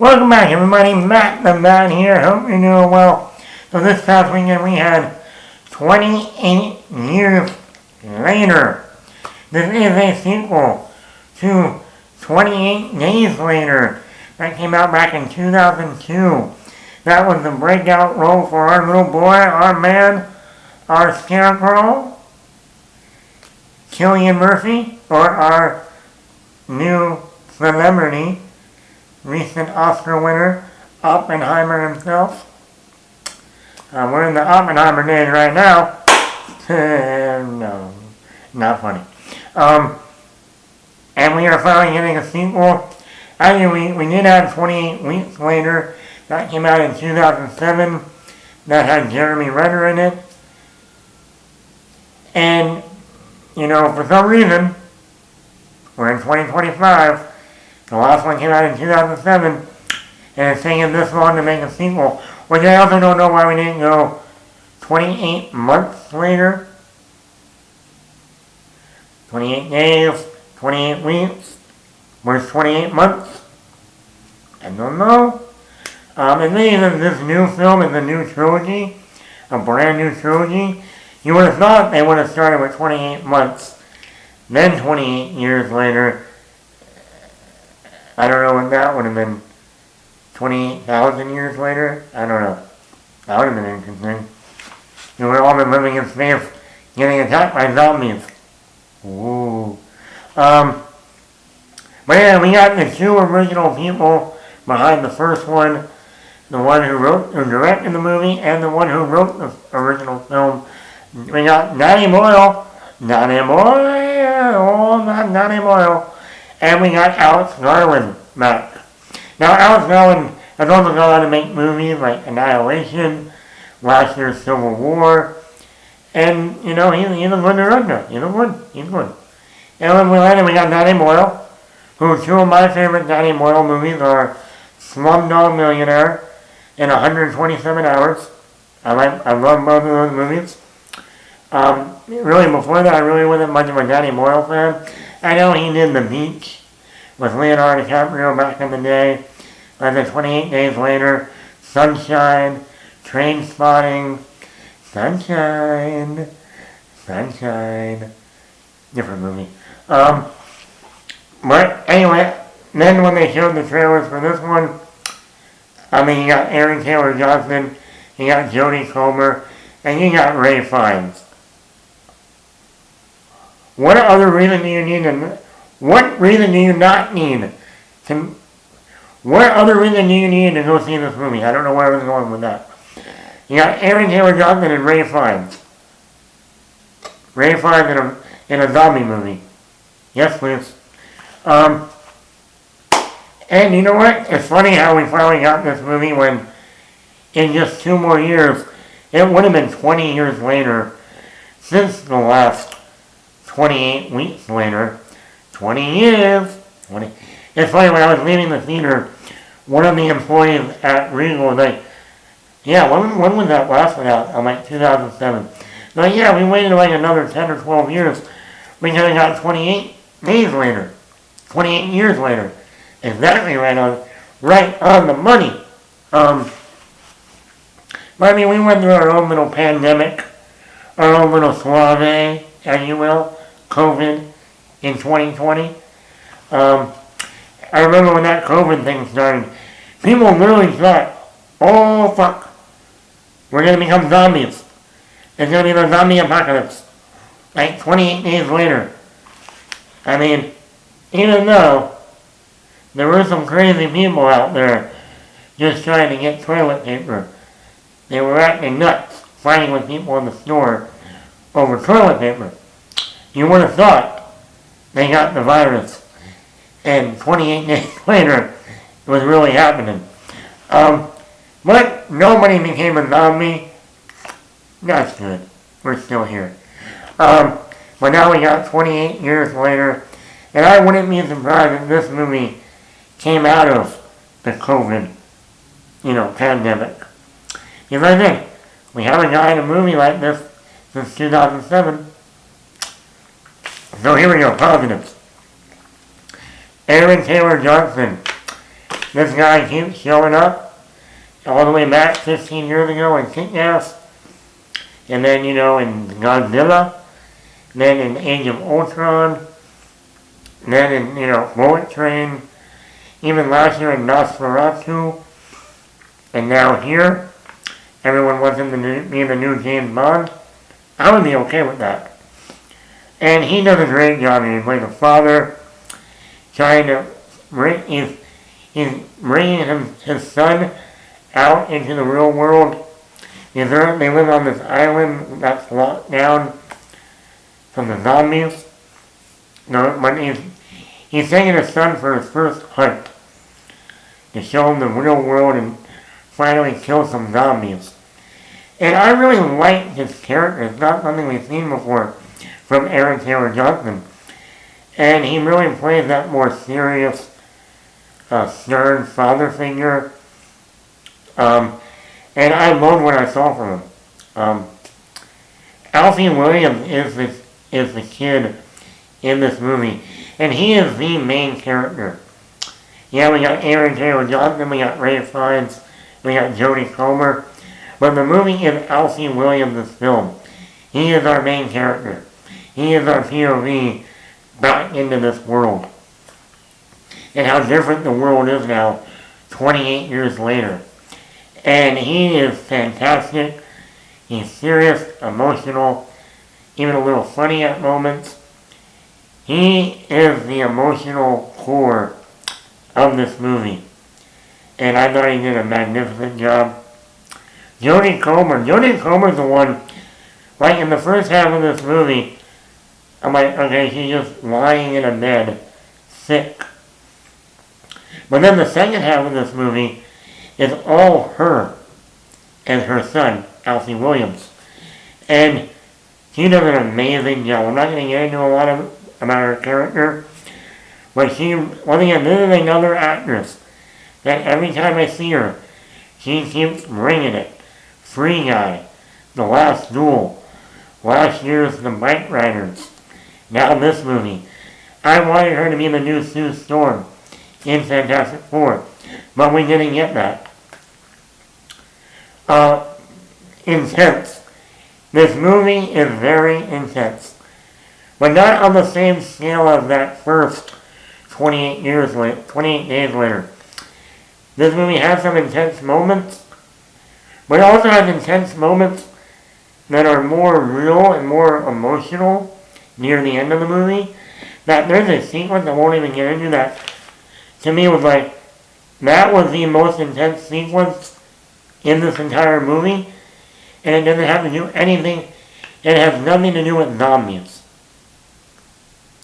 Welcome back, everybody. Matt the Man here. Hope you're doing well. So this past weekend we had 28 Years Later. This is a sequel to 28 Days Later that came out back in 2002. That was the breakout role for our little boy, our man, our scarecrow, Cillian Murphy, or our new celebrity, recent Oscar winner, Oppenheimer himself. We're in the Oppenheimer days right now. No, not funny. And we are finally getting a sequel. Actually, we did have 28 Weeks Later. That came out in 2007. That had Jeremy Renner in it. And, for some reason, we're in 2025. The last one came out in 2007, and it's taking this long to make a sequel, which I also don't know why we didn't go 28 months later. 28 days, 28 weeks, where's 28 months? I don't know. And then this new film is a new trilogy, a brand new trilogy. You would have thought they would have started with 28 months, then 28 years later. I don't know what that would have been. 28,000 years later? I don't know. That would have been interesting. We would have all been living in space, getting attacked by zombies. Ooh. But yeah, we got the two original people behind the first one. The one who directed the movie, and the one who wrote the original film. We got Danny Boyle. And we got Alex Garland back. Now, Alex Garland has also gone on to make movies like Annihilation, last year's Civil War, and, he's a good director. He's good. And then we got Danny Boyle, who two of my favorite Danny Boyle movies are Slumdog Millionaire and 127 Hours. I love both of those movies. Really, before that, I really wasn't much of a Danny Boyle fan. I know he did The Beach with Leonardo DiCaprio back in the day. And then 28 Days Later, Sunshine, Trainspotting, Sunshine. Different movie. But anyway, then when they showed the trailers for this one, you got Aaron Taylor Johnson, you got Jodie Comer, and you got Ralph Fiennes. What other reason do you need to... What reason do you not need to... What other reason do you need to go see this movie? I don't know where I was going with that. You got Aaron Taylor Johnson and Ralph Fiennes. Ralph Fiennes in a zombie movie. Yes, please. And you know what? It's funny how we finally got this movie when in just 2 more years, it would have been 20 years later since the last 28 weeks later. 20 years. It's funny, when I was leaving the theater, one of the employees at Regal was like, yeah, when was that last one out? I'm like, 2007. They're like, yeah, we waited like another 10 or 12 years. We kind of got 28 days later. 28 years later. Exactly right on the money. But we went through our own little pandemic, our own little soiree, as you will, COVID in 2020. I remember when that COVID thing started, people literally thought, oh fuck, we're going to become zombies. It's going to be the zombie apocalypse. Like 28 days later. Even though there were some crazy people out there just trying to get toilet paper, they were acting nuts, fighting with people in the store over toilet paper. You would have thought they got the virus, and 28 days later, it was really happening. But nobody became a zombie. That's good. We're still here. But now we got 28 years later, and I wouldn't be surprised if this movie came out of the COVID, pandemic. Because I think we haven't gotten a movie like this since 2007. So here we go, positives. Aaron Taylor Johnson. This guy keeps showing up all the way back 15 years ago in Kick-Ass, and then, in Godzilla, and then in Age of Ultron, and then in, Bullet Train, even last year in Nosferatu, and now here, everyone wants him to be the new James Bond. I would be okay with that. And he does a great job. He plays a father, trying to he's bringing his son out into the real world. They live on this island that's locked down from the zombies. No, but he's taking his son for his first hunt to show him the real world and finally kill some zombies. And I really like his character. It's not something we've seen before from Aaron Taylor Johnson. And he really plays that more serious, stern father figure. And I loved what I saw from him. Alfie Williams is the kid in this movie. And he is the main character. Yeah, we got Aaron Taylor Johnson, we got Ray Fiennes, we got Jodie Comer. But the movie is Alfie Williams' film. He is our main character. He is our POV back into this world. And how different the world is now, 28 years later. And he is fantastic. He's serious, emotional, even a little funny at moments. He is the emotional core of this movie. And I thought he did a magnificent job. Jodie Comer's the one, like in the first half of this movie, I'm like, okay, she's just lying in a bed, sick. But then the second half of this movie is all her and her son, Alfie Williams. And she does an amazing job. I'm not going to get into a lot about her character, but once again, this is another actress that every time I see her, she keeps bringing it. Free Guy, The Last Duel, last year's The Bike Riders, now this movie. I wanted her to be the new Sue Storm in Fantastic Four, but we didn't get that. Intense. This movie is very intense, but not on the same scale as that first 28 days later. This movie has some intense moments, but it also has intense moments that are more real and more emotional near the end of the movie. That there's a sequence I won't even get into that to me was like, that was the most intense sequence in this entire movie, and it doesn't have to do anything, it has nothing to do with zombies.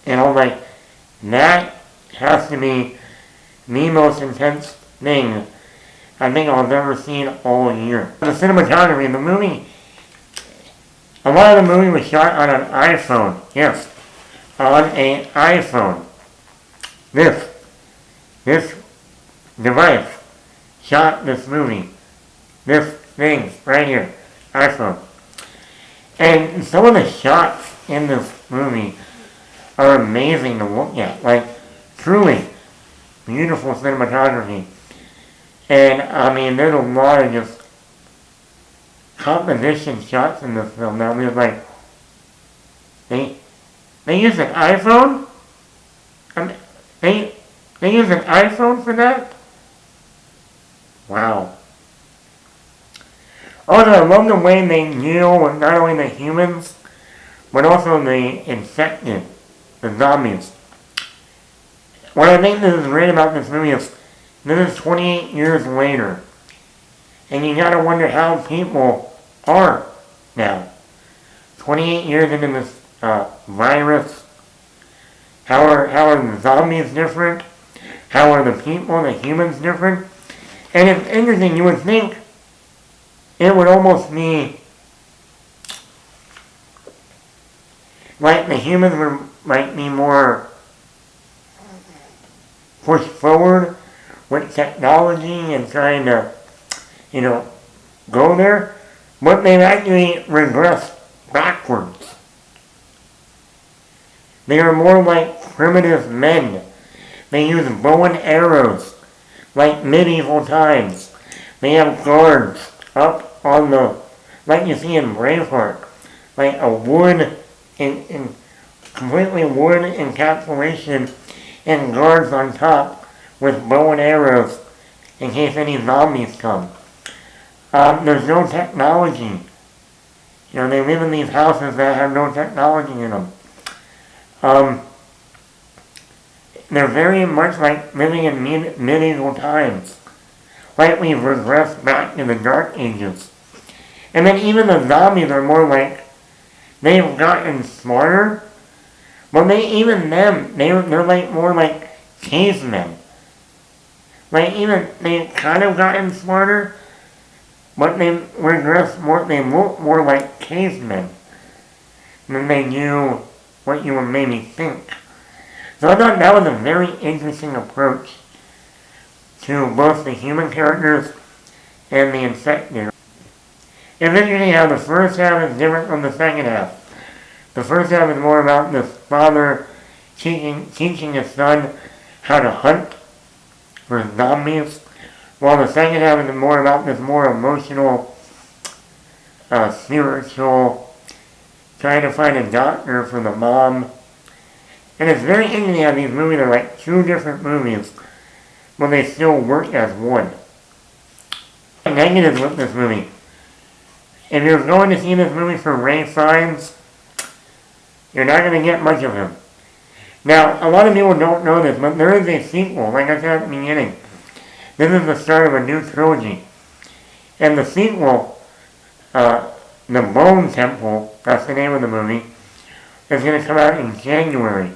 And I was like, that has to be the most intense thing I think I've ever seen all year. The cinematography, the movie, a lot of the movie was shot on an iPhone. Yes, on an iPhone. This device shot this movie. This thing right here, iPhone. And some of the shots in this movie are amazing to look at. Like, truly beautiful cinematography. And, I mean, there's a lot of just composition shots in this film. Now, it's like, they use an iPhone? I mean, they use an iPhone for that? Wow. Also, I love the way they deal with not only the humans, but also the infected, the zombies. What I think is great about this movie is this is 28 years later. And you gotta wonder how people are now. 28 years into this virus. How are the zombies different? How are the people, the humans different? And it's interesting, you would think it would almost be like the humans might be more pushed forward with technology and trying to, go there, but they've actually regressed backwards. They are more like primitive men. They use bow and arrows like medieval times. They have guards up on the, like you see in Braveheart, like a wood, in completely wood encapsulation and guards on top with bow and arrows in case any zombies come. There's no technology. You know, they live in these houses that have no technology in them. They're very much like living in medieval times. Like we've regressed back in the Dark Ages. And then even the zombies are more like, they've gotten smarter, but they're like more like cavemen. Like even, they've kind of gotten smarter, but they regress more, they look more like cavemen than they do what you would maybe think. So I thought that was a very interesting approach to both the human characters and the infected. It's interesting how the first half is different from the second half. The first half is more about this father teaching his son how to hunt for zombies, while the second half is more about this more emotional, spiritual, trying to find a doctor for the mom. And it's very interesting how these movies are like two different movies, but they still work as one. Negatives with this movie. If you're going to see this movie for Ralph Fiennes, you're not going to get much of him. Now, a lot of people don't know this, but there is a sequel, like I said at the beginning. This is the start of a new trilogy. And the sequel, The Bone Temple, that's the name of the movie, is going to come out in January.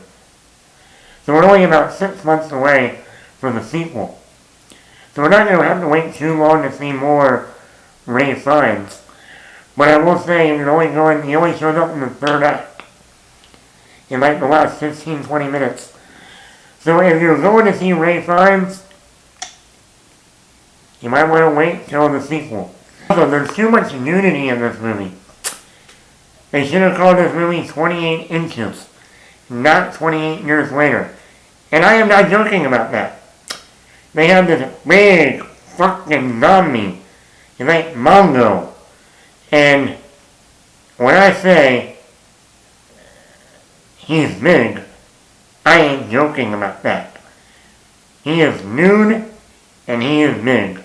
So we're only about 6 months away from the sequel. So we're not going to have to wait too long to see more Ralph Fiennes. But I will say, he only shows up in the third act. In like the last 15-20 minutes. So if you're going to see Ralph Fiennes, you might want to wait till the sequel. Also, there's too much nudity in this movie. They should have called this movie 28 Inches, not 28 Years Later. And I am not joking about that. They have this big fucking zombie. It's like Mongo. And when I say he's big, I ain't joking about that. He is nude and he is big.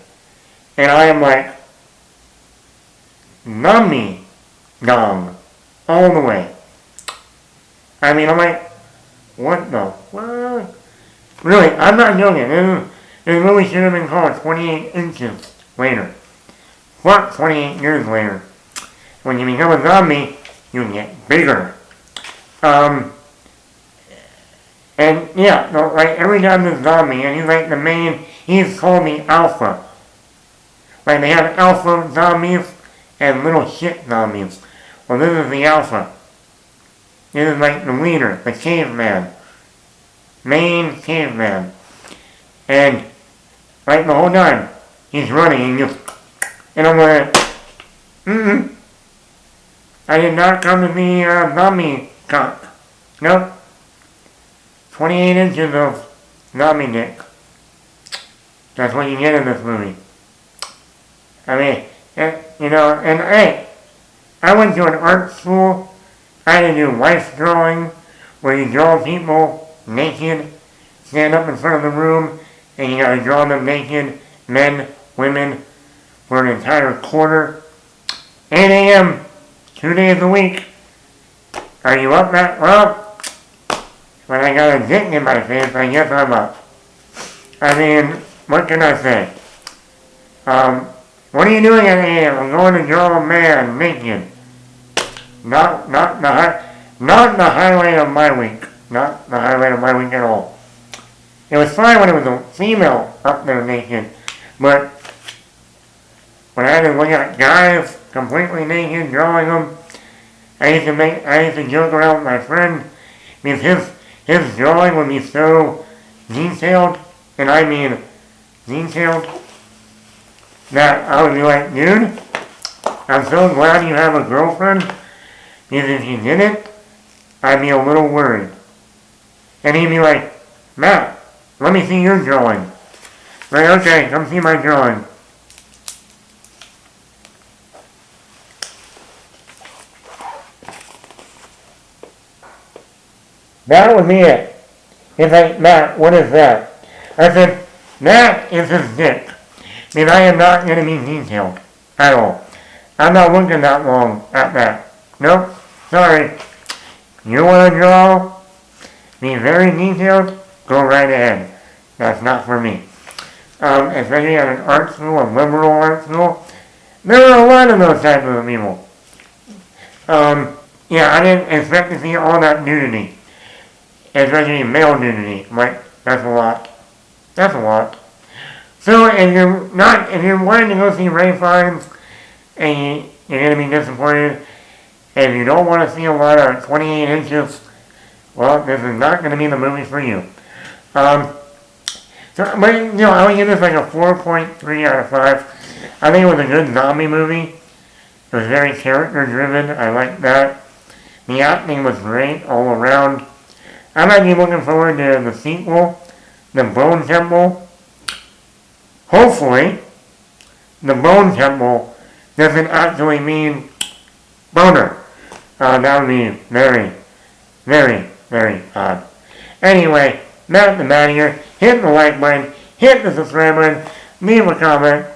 And I am like, nummy dong, all the way. I mean, I'm like, what the fuck? Really, I'm not joking. This movie should have been called 28 Inches Later. Fuck 28 Years Later. When you become a zombie, you get bigger. And yeah, like every time this zombie, and he's like the main, he's called the alpha. Like they have alpha zombies and little shit zombies. Well, this is the alpha. This is like the leader, the caveman. Main caveman. And like the whole time, he's running and I'm like, I did not come to be a zombie cock. Nope. 28 inches of zombie dick. That's what you get in this movie. I mean, and hey, I went to an art school. I had to do life drawing, where you draw people naked, stand up in front of the room, and you gotta draw them naked, men, women, for an entire quarter. 8 a.m., 2 days a week. Are you up, Matt? Well, when I got a dick in my face, I guess I'm up. I mean, what can I say? What are you doing at 8 a.m.? I'm going to draw a man naked. Not the highlight of my week. Not the highlight of my week at all. It was fine when it was a female up there naked, but when I had to look at guys completely naked, drawing them, I used to joke around with my friend because his drawing would be so detailed, and I mean detailed, that I would be like, dude, I'm so glad you have a girlfriend, because if you didn't, I'd be a little worried. And he'd be like, Matt, let me see your drawing. Right, okay, come see my drawing. That would be it. He's like, Matt, what is that? I said, that is his dick. I mean, I am not going to be detailed at all. I'm not looking that long at that. Nope, sorry. You want to draw, be very detailed, go right ahead. That's not for me. Especially at an art school, a liberal art school, there are a lot of those types of people. Yeah, I didn't expect to see all that nudity. Especially male nudity. Like, that's a lot. That's a lot. So if you're wanting to go see Ray Fiennes, and you're going to be disappointed, and if you don't want to see a lot of 28 inches, well, this is not going to be the movie for you. But, I would give this like a 4.3 out of 5. I think it was a good zombie movie. It was very character driven. I liked that. The acting was great all around. I'm actually looking forward to the sequel, The Bone Temple. Hopefully, The Bone Temple doesn't actually mean boner. That would be very, very, very odd. Anyway, Matt the Man here. Hit the like button, hit the subscribe button, leave a comment.